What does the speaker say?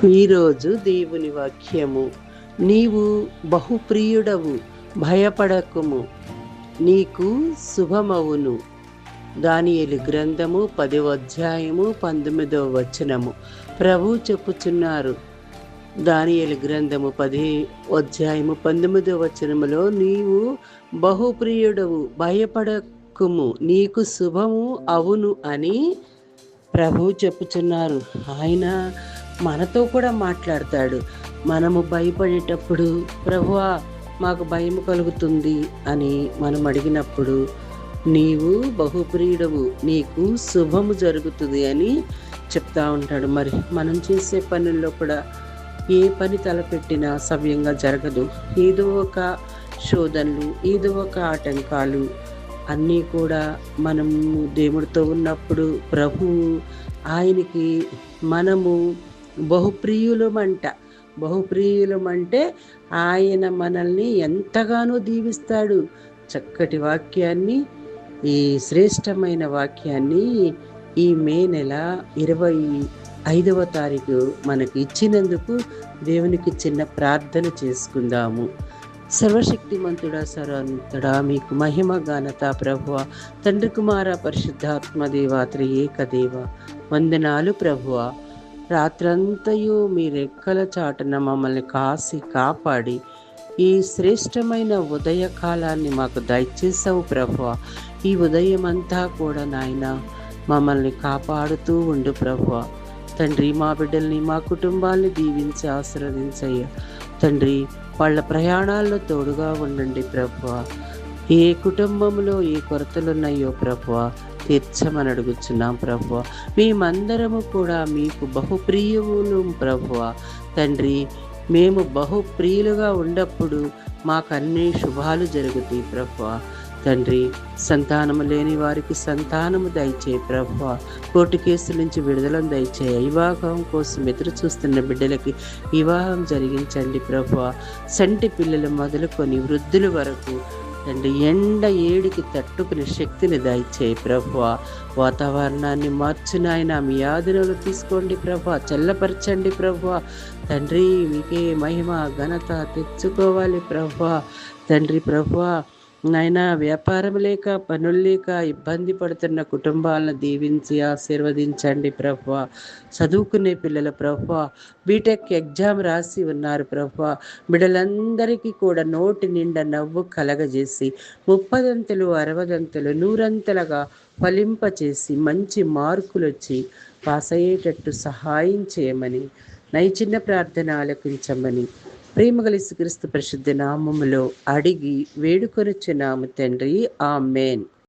ఈరోజు దేవుని వాక్యము. నీవు బహుప్రియుడవు, భయపడకుము, నీకు శుభమవును. దానియేలు గ్రంథము 10వ అధ్యాయము 19వ వచనము. ప్రభు చెప్పుచున్నారు, దానియేలు గ్రంథము 10వ అధ్యాయము 19వ వచనములో, నీవు బహుప్రియుడవు, భయపడకుము, నీకు శుభము అవును అని ప్రభు చెప్పుచున్నారు. ఆయన మనతో కూడా మాట్లాడతాడు. మనము భయపడేటప్పుడు, ప్రభువా మాకు భయం కలుగుతుంది అని మనం అడిగినప్పుడు, నీవు బహుప్రియుడవు, నీకు శుభము జరుగుతుంది అని చెప్తా ఉంటాడు. మరి మనం చేసే పనుల్లో కూడా ఏ పని తలపెట్టినా సవ్యంగా జరగదు. ఏదో ఒక శోధనలు, ఏదో ఒక ఆటంకాలు అన్నీ కూడా మనము దేవుడితో ఉన్నప్పుడు ఆయనకి మనము బహుప్రియులమంటే ఆయన మనల్ని ఎంతగానో దీవిస్తాడు. చక్కటి వాక్యాన్ని, ఈ శ్రేష్టమైన వాక్యాన్ని ఈ మే నెల 25వ తారీఖు మనకి ఇచ్చినందుకు దేవునికి చిన్న ప్రార్థన చేసుకుందాము. సర్వశక్తిమంతుడా, సర్వంతుడా, మీకు మహిమ ఘనత ప్రభువా, తండ్రి కుమార పరిశుద్ధాత్మ దేవా, త్రియేకదేవ, వందనాలు ప్రభువా. రాత్రంతయు మీ రెక్కల చాటున మమ్మల్ని కాసి కాపాడి ఈ శ్రేష్టమైన ఉదయకాలాన్ని మాకు దయచేసావు ప్రభువా. ఈ ఉదయం అంతా కూడా నాయన మమ్మల్ని కాపాడుతూ ఉండు ప్రభువా. తండ్రి, మా బిడ్డల్ని, మా కుటుంబాన్ని దీవించి ఆశీర్వదించయ్యా తండ్రి. వాళ్ళ ప్రయాణాల్లో తోడుగా ఉండండి ప్రభువా. ఏ కుటుంబంలో ఏ కొరతలున్నాయో ప్రభువా తీర్చమని అడుగుచున్నాం ప్రభువా. మేమందరము కూడా మీకు బహుప్రియులు ప్రభువా. తండ్రి, మేము బహుప్రియులుగా ఉన్నప్పుడు మాకు అన్ని శుభాలు జరుగుతాయి ప్రభువా. తండ్రి, సంతానము లేని వారికి సంతానము దయచేయి ప్రభువా. కోర్టు కేసుల నుంచి విడుదలను దయచేయి. వివాహం కోసం ఎదురు చూస్తున్న బిడ్డలకి వివాహం జరిగించండి ప్రభువా. సంటి పిల్లలు మొదలుకొని వృద్ధుల వరకు తండ్రి, ఎండ ఏడికి తట్టుకునే శక్తిని దయచేయి ప్రభువా. వాతావరణాన్ని మార్చునాయన, మీ ఆధీనంలో తీసుకోండి ప్రభువా. చల్లపరచండి ప్రభువా. తండ్రి, మీకే మహిమ ఘనత తెచ్చుకోవాలి ప్రభువా. తండ్రి ప్రభువా, నాయన వ్యాపారం లేక, పనులు లేక ఇబ్బంది పడుతున్న కుటుంబాలను దీవించి ఆశీర్వదించండి ప్రభువా. చదువుకునే పిల్లల ప్రభువా, బీటెక్ ఎగ్జామ్ రాసి ఉన్నారు ప్రభువా. బిడ్డలందరికీ కూడా నోటి నిండా నవ్వు కలగజేసి 30దంతలు, 60దంతలు, 100అంతలుగా ఫలింపచేసి మంచి మార్కులు వచ్చి పాస్ అయ్యేటట్టు సహాయం చేయమని చిన్న ప్రార్థన ఆలకించమని ప్రేమగల యేసుక్రీస్తు పరిశుద్ధ నామములో అడిగి వేడుకొనుచున్నాము తండ్రి. ఆమేన్.